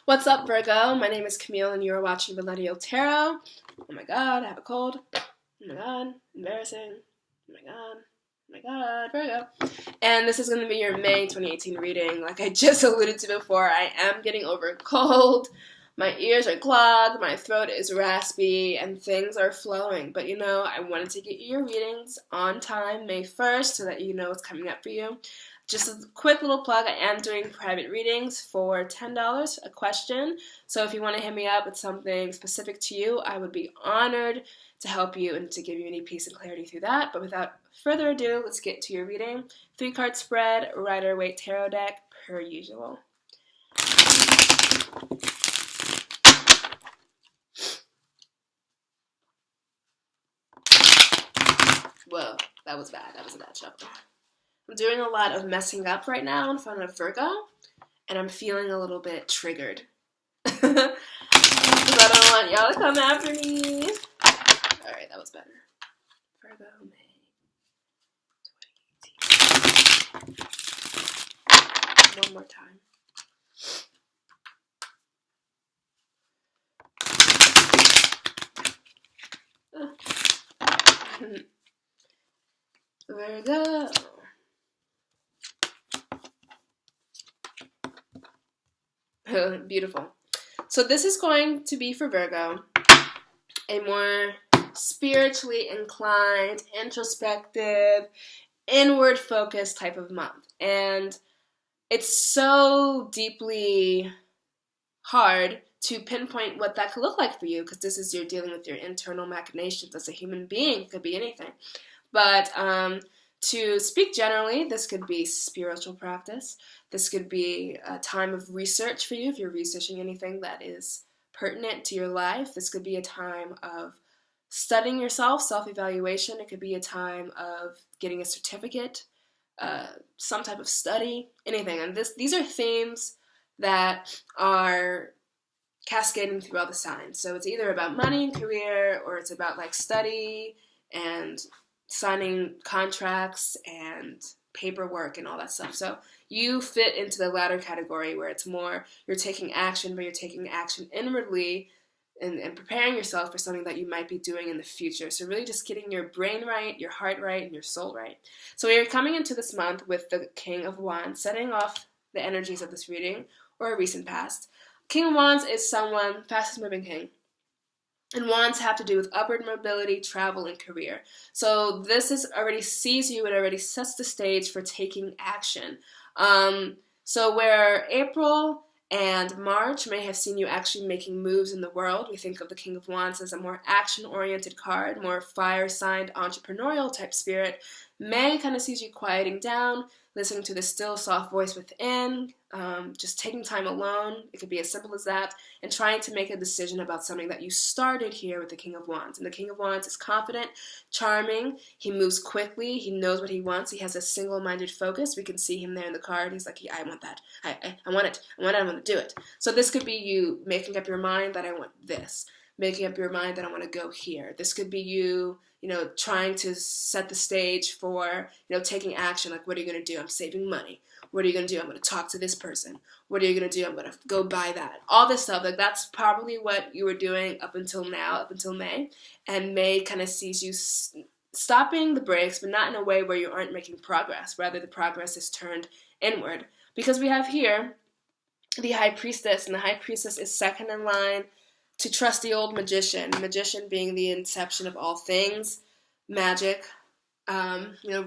What's up, Virgo? My name is Camille, and you are watching Millennial Tarot. Oh my god, I have a cold. Oh my god, embarrassing. Oh my god. Oh my god, Virgo. And this is going to be your May 2018 reading. Like I just alluded to before, I am getting over a cold. My ears are clogged, my throat is raspy, and things are flowing. But I wanted to get you your readings on time, May 1st, so that you know what's coming up for you. Just a quick little plug, I am doing private readings for $10 a question. So if you want to hit me up with something specific to you, I would be honored to help you and to give you any peace and clarity through that. But without further ado, let's get to your reading. 3-card spread, Rider-Waite Tarot deck, per usual. Whoa, that was bad. That was a bad shuffle. I'm doing a lot of messing up right now in front of Virgo, and I'm feeling a little bit triggered. Because I don't want y'all to come after me. Alright, that was better. Virgo, May 2018. One more time. Virgo. Beautiful. So this is going to be for Virgo, a more spiritually inclined, introspective, inward focused type of month. And it's so deeply hard to pinpoint what that could look like for you, because this is you're dealing with your internal machinations as a human being. It could be anything. But to speak generally, this could be spiritual practice. This could be a time of research for you if you're researching anything that is pertinent to your life. This could be a time of studying yourself, self-evaluation. It could be a time of getting a certificate, some type of study, anything. And these are themes that are cascading through all the signs. So it's either about money and career, or it's about like study and signing contracts and paperwork and all that stuff. So you fit into the latter category, where it's more you're taking action, but you're taking action inwardly and preparing yourself for something that you might be doing in the future. So really just getting your brain right, your heart right, and your soul right. So we are coming into this month with the King of Wands, setting off the energies of this reading or a recent past. King of Wands is someone, fastest moving king. And wands have to do with upward mobility, travel, and career. So this already sees you and already sets the stage for taking action. So where April and March may have seen you actually making moves in the world, we think of the King of Wands as a more action-oriented card, more fire-signed entrepreneurial type spirit. May kind of sees you quieting down, listening to the still soft voice within, just taking time alone. It could be as simple as that, and trying to make a decision about something that you started here with the King of Wands. And the King of Wands is confident, charming, he moves quickly, he knows what he wants, he has a single-minded focus. We can see him there in the card. He's like, yeah, I want that. I want it. I want to do it. So this could be you making up your mind that I want this, making up your mind that I want to go here. This could be you, trying to set the stage for, taking action. Like, what are you going to do? I'm saving money. What are you going to do? I'm going to talk to this person. What are you going to do? I'm going to go buy that. All this stuff, like that's probably what you were doing up until now, up until May. And May kind of sees you stopping the brakes, but not in a way where you aren't making progress. Rather, the progress is turned inward. Because we have here the High Priestess, and the High Priestess is second in line to trusty old magician. Magician being the inception of all things, magic,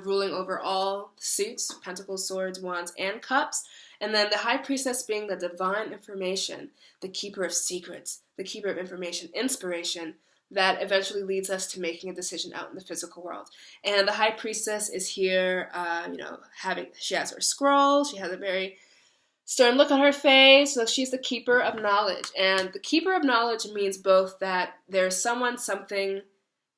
ruling over all suits, pentacles, swords, wands, and cups. And then the High Priestess being the divine information, the keeper of secrets, the keeper of information, inspiration, that eventually leads us to making a decision out in the physical world. And the High Priestess is here, she has her scroll, she has a very stern look on her face. So she's the keeper of knowledge. And the keeper of knowledge means both that there's someone, something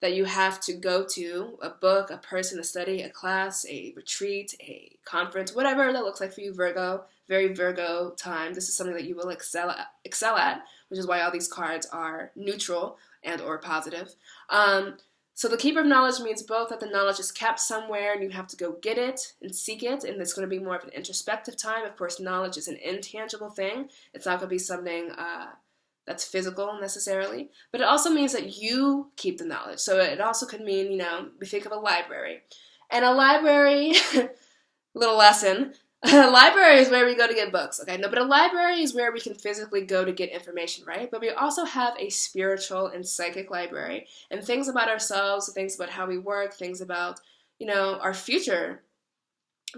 that you have to go to, a book, a person, a study, a class, a retreat, a conference, whatever that looks like for you, Virgo. Very Virgo time. This is something that you will excel at, which is why all these cards are neutral and or positive. So the keeper of knowledge means both that the knowledge is kept somewhere and you have to go get it and seek it, and it's going to be more of an introspective time. Of course, knowledge is an intangible thing. It's not going to be something that's physical necessarily, but it also means that you keep the knowledge. So it also could mean, we think of a library. And a library, little lesson, a library is where we go to get books, okay? No, but a library is where we can physically go to get information, right? But we also have a spiritual and psychic library, and things about ourselves, things about how we work, things about, our future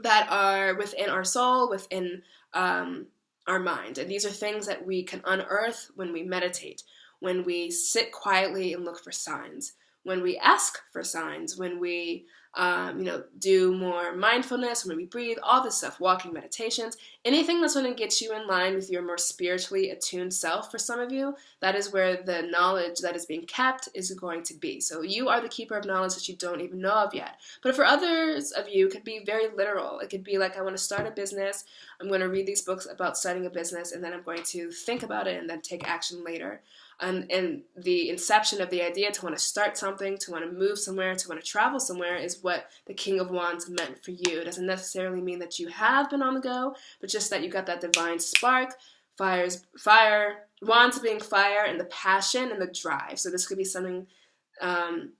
that are within our soul, within our mind. And these are things that we can unearth when we meditate, when we sit quietly and look for signs, when we ask for signs, when we do more mindfulness, when we breathe, all this stuff, walking meditations, anything that's going to get you in line with your more spiritually attuned self. For some of you, that is where the knowledge that is being kept is going to be. So you are the keeper of knowledge that you don't even know of yet. But for others of you, it could be very literal. It could be like, I want to start a business. I'm going to read these books about starting a business, and then I'm going to think about it and then take action later. And the inception of the idea to want to start something, to want to move somewhere, to want to travel somewhere is what the King of Wands meant for you. It doesn't necessarily mean that you have been on the go, but just that you got that divine spark, wands being fire, and the passion and the drive. So this could be something, and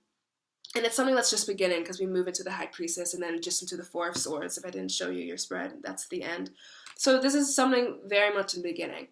it's something that's just beginning, because we move into the High Priestess and then just into the Four of Swords. If I didn't show you your spread, that's the end. So this is something very much in the beginning.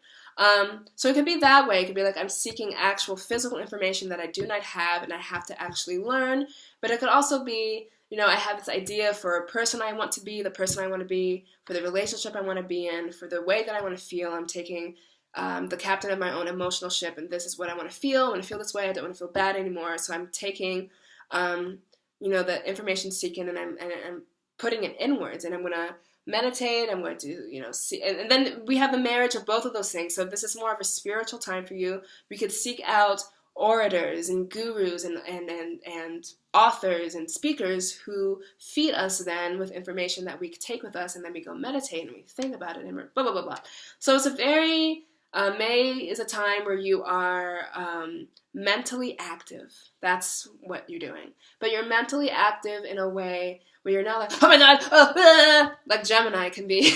So it could be that way. It could be like, I'm seeking actual physical information that I do not have and I have to actually learn. But it could also be, I have this idea for a person I want to be, the person I want to be, for the relationship I want to be in, for the way that I want to feel. I'm taking the captain of my own emotional ship, and this is what I want to feel. I want to feel this way. I don't want to feel bad anymore. So I'm taking, the information seeking, and I'm putting it inwards, and I'm going to meditate. I'm going to, see, and then we have the marriage of both of those things. So this is more of a spiritual time for you. We could seek out orators and gurus and authors and speakers who feed us then with information that we could take with us, and then we go meditate and we think about it and we're blah, blah, blah, blah. So it's a very, May is a time where you are mentally active. That's what you're doing. But you're mentally active in a way where you're not like, oh my God, like Gemini can be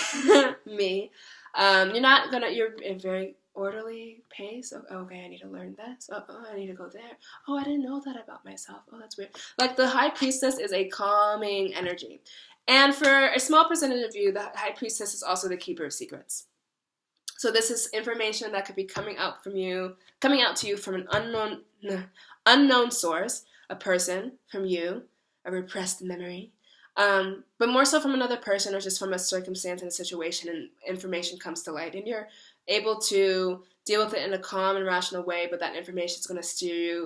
me. You're in very orderly pace. Okay, I need to learn this. Oh, I need to go there. Oh, I didn't know that about myself. Oh, that's weird. Like the High Priestess is a calming energy. And for a small percentage of you, the High Priestess is also the keeper of secrets. So this is information that could be coming out to you from an unknown source, a person, from you, a repressed memory. But more so from another person, or just from a circumstance and a situation, and information comes to light, and you're able to deal with it in a calm and rational way, but that information is going to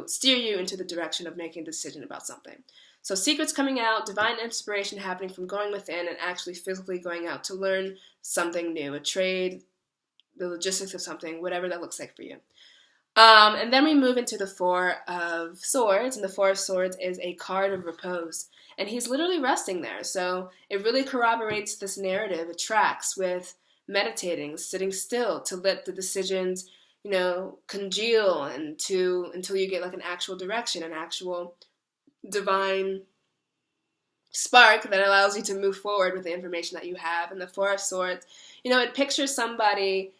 steer you into the direction of making a decision about something. So secrets coming out, divine inspiration happening from going within and actually physically going out to learn something new, a trade, the logistics of something, whatever that looks like for you. And then we move into the Four of Swords, and the Four of Swords is a card of repose. And he's literally resting there. So it really corroborates this narrative. It tracks with meditating, sitting still to let the decisions, congeal until you get like an actual direction, an actual divine spark that allows you to move forward with the information that you have. And the Four of Swords, it pictures somebody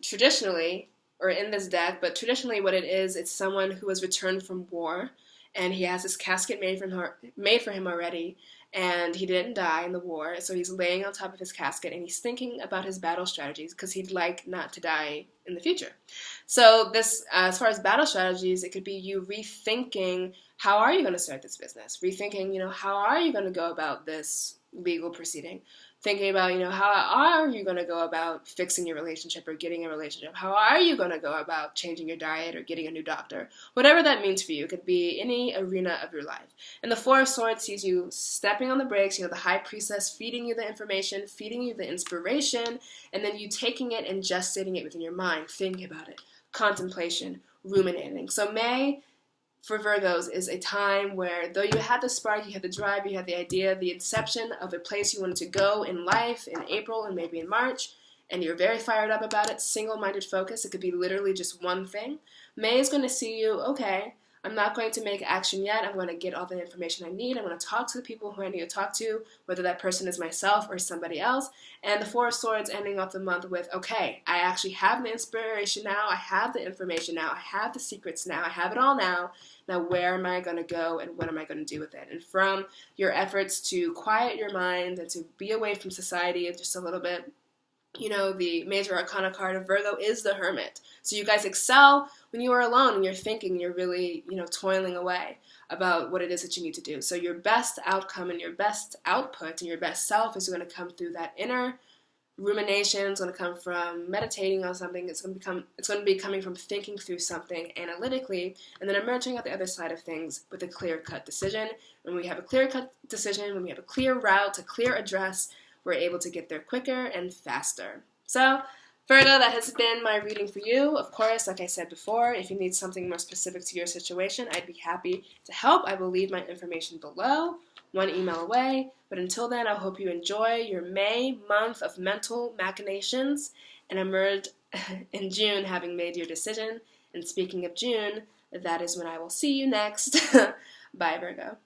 traditionally, or in this deck, but traditionally what it is, it's someone who has returned from war, and he has this casket made for him already, and he didn't die in the war, so he's laying on top of his casket, and he's thinking about his battle strategies, because he'd like not to die in the future. So this, as far as battle strategies, it could be you rethinking, how are you going to start this business? Rethinking, how are you going to go about this legal proceeding? Thinking about, how are you going to go about fixing your relationship or getting a relationship? How are you going to go about changing your diet or getting a new doctor? Whatever that means for you. It could be any arena of your life. And the Four of Swords sees you stepping on the brakes, the High Priestess feeding you the information, feeding you the inspiration, and then you taking it and gestating it within your mind, thinking about it, contemplation, ruminating. So May, for Virgos, is a time where, though you had the spark, you had the drive, you had the idea, the inception of a place you wanted to go in life in April and maybe in March, and you're very fired up about it, single-minded focus, it could be literally just one thing. May is going to see you, okay, I'm not going to make action yet. I'm going to get all the information I need. I'm going to talk to the people who I need to talk to, whether that person is myself or somebody else. And the Four of Swords ending off the month with, okay, I actually have the inspiration now. I have the information now. I have the secrets now. I have it all now. Now, where am I going to go and what am I going to do with it? And from your efforts to quiet your mind and to be away from society just a little bit, you know, the major arcana card of Virgo is the Hermit. So you guys excel when you are alone and you're thinking, you're really, you know, toiling away about what it is that you need to do. So your best outcome and your best output and your best self is going to come through that inner rumination. It's going to come from meditating on something. It's going to be coming from thinking through something analytically and then emerging at the other side of things with a clear-cut decision. When we have a clear-cut decision, when we have a clear route, a clear address, we're able to get there quicker and faster. So, Virgo, that has been my reading for you. Of course, like I said before, if you need something more specific to your situation, I'd be happy to help. I will leave my information below, one email away. But until then, I hope you enjoy your May month of mental machinations and emerge in June having made your decision. And speaking of June, that is when I will see you next. Bye, Virgo.